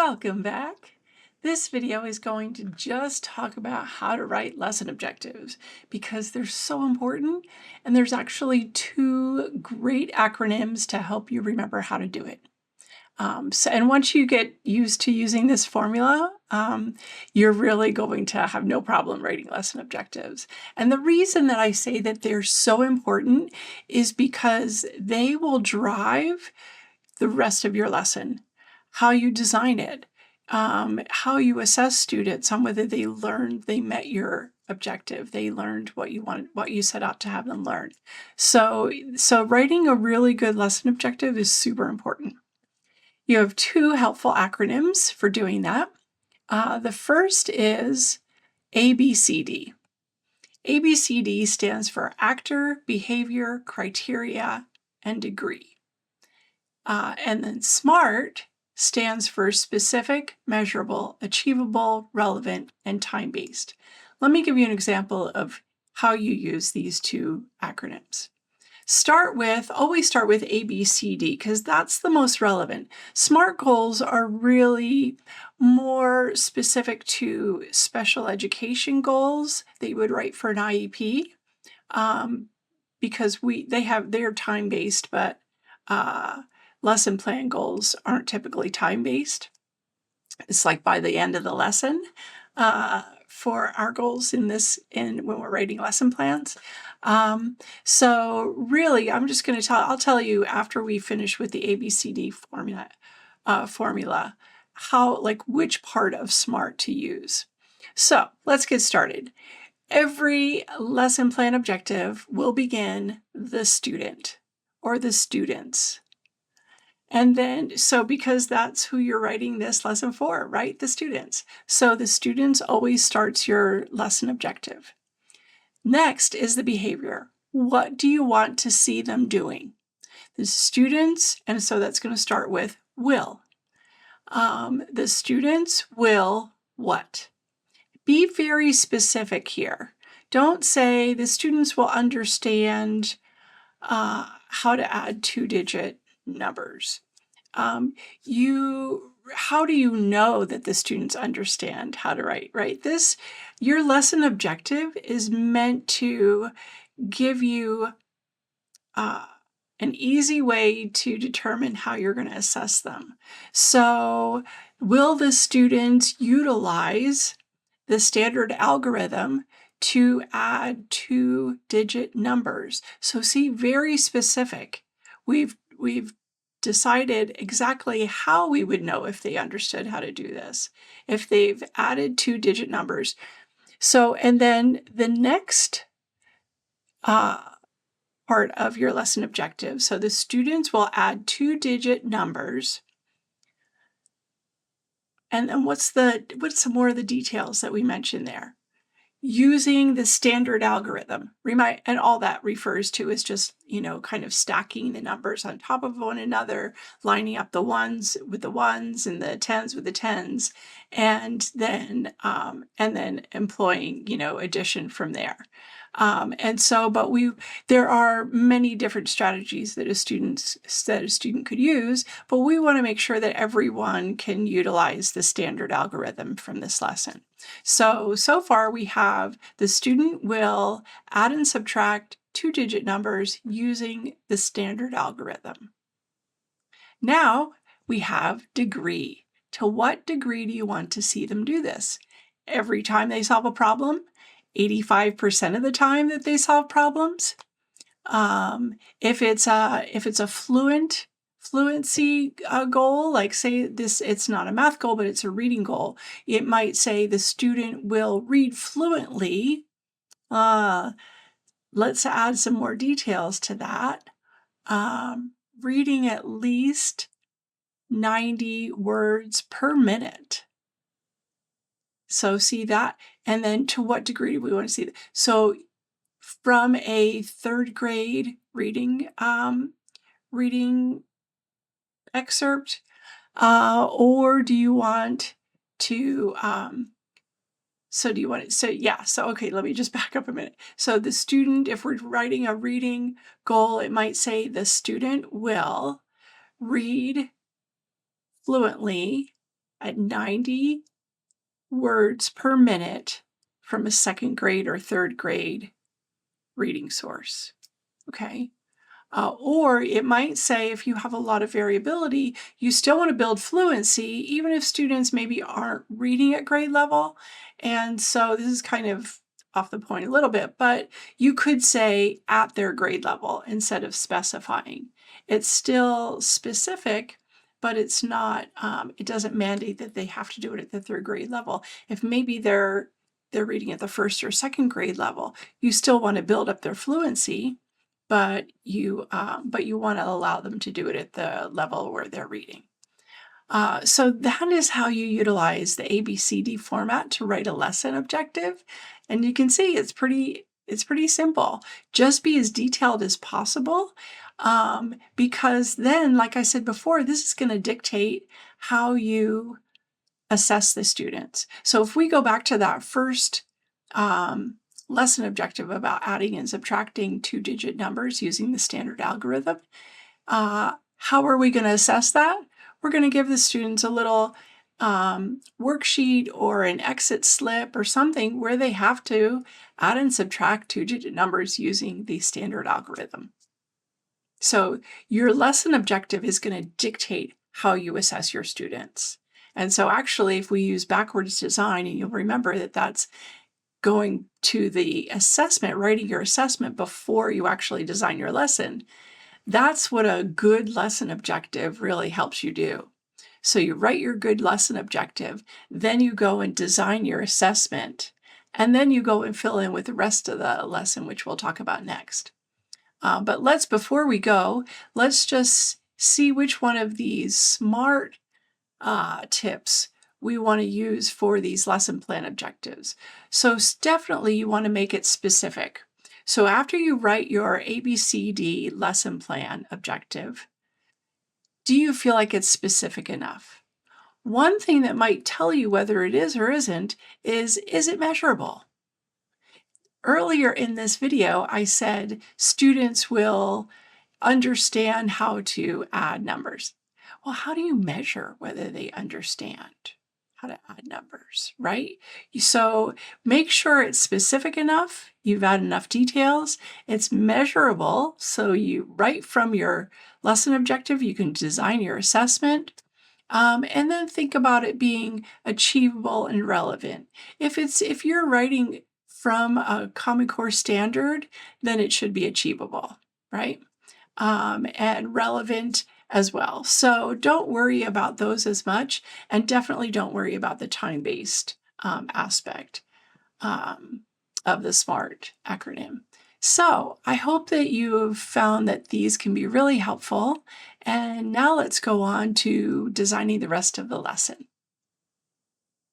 Welcome back. This video is going to just talk about how to write lesson objectives because they're so important, and there's actually two great acronyms to help you remember how to do it. And once you get used to using this formula, you're really going to have no problem writing lesson objectives. And the reason that I say that they're so important is because they will drive the rest of your lesson, how you design it, how you assess students on whether they met your objective, they learned what you set out to have them learn. So writing a really good lesson objective is super important. You have two helpful acronyms for doing that. The first is ABCD. ABCD stands for actor, behavior, criteria, and degree. And then SMART stands for specific, measurable, achievable, relevant, and time-based. Let me give you an example of how you use these two acronyms. Always start with ABCD because that's the most relevant. SMART goals are really more specific to special education goals that you would write for an IEP, because they're time-based, but lesson plan goals aren't typically time-based. It's like by the end of the lesson for our goals when we're writing lesson plans. So really, I'll tell you after we finish with the ABCD formula which part of SMART to use. So let's get started. Every lesson plan objective will begin the student or the students. And then, because that's who you're writing this lesson for, right? The students. So the students always starts your lesson objective. Next is the behavior. What do you want to see them doing? The students, and so that's going to start with will. The students will what? Be very specific here. Don't say the students will understand how to add two-digit numbers. How do you know that the students understand how to write, right? Your lesson objective is meant to give you an easy way to determine how you're going to assess them. So, will the students utilize the standard algorithm to add two-digit numbers? So see, very specific. We've decided exactly how we would know if they understood how to do this, if they've added two-digit numbers. So, and then the next part of your lesson objective. So the students will add two-digit numbers. And then what's some more of the details that we mentioned there? Using the standard algorithm, and all that refers to is just, kind of stacking the numbers on top of one another, lining up the ones with the ones and the tens with the tens, and then employing, addition from there. There are many different strategies that a student could use, but we want to make sure that everyone can utilize the standard algorithm from this lesson. So far we have the student will add and subtract two-digit numbers using the standard algorithm. Now we have degree. To what degree do you want to see them do this? Every time they solve a problem? 85% of the time that they solve problems? If it's a fluency goal, like say it's not a math goal, but it's a reading goal, it might say the student will read fluently. Let's add some more details to that. Reading at least 90 words per minute. So see that, and then to what degree do we want to see that? So from a third grade reading excerpt, or do you want to, okay, let me just back up a minute. So the student, if we're writing a reading goal, it might say the student will read fluently at 90 words per minute from a second grade or third grade reading source. Okay. Or it might say if you have a lot of variability, you still want to build fluency, even if students maybe aren't reading at grade level. And so this is kind of off the point a little bit, but you could say at their grade level instead of specifying. It's still specific, but it's not, it doesn't mandate that they have to do it at the third grade level. If maybe they're reading at the first or second grade level, you still want to build up their fluency, but you want to allow them to do it at the level where they're reading. So that is how you utilize the ABCD format to write a lesson objective. And you can see it's pretty simple. Just be as detailed as possible, because then, like I said before, this is going to dictate how you assess the students. So if we go back to that first lesson objective about adding and subtracting two-digit numbers using the standard algorithm, how are we going to assess that? We're going to give the students a little worksheet or an exit slip or something where they have to add and subtract two-digit numbers using the standard algorithm. So your lesson objective is going to dictate how you assess your students. And so actually, if we use backwards design, and you'll remember that that's going to the assessment, writing your assessment before you actually design your lesson, that's what a good lesson objective really helps you do. So you write your good lesson objective, then you go and design your assessment, and then you go and fill in with the rest of the lesson, which we'll talk about next. But before we go, let's just see which one of these SMART tips we want to use for these lesson plan objectives. So definitely you want to make it specific. So after you write your ABCD lesson plan objective, do you feel like it's specific enough? One thing that might tell you whether it is or isn't is it measurable? Earlier in this video, I said students will understand how to add numbers. Well, how do you measure whether they understand how to add numbers, right? So make sure it's specific enough, you've added enough details, it's measurable, so you right from your lesson objective, you can design your assessment, and then think about it being achievable and relevant. If you're writing from a Common Core standard, then it should be achievable, right? And relevant as well. So don't worry about those as much, and definitely don't worry about the time-based aspect of the SMART acronym. So I hope that you've found that these can be really helpful. And now let's go on to designing the rest of the lesson.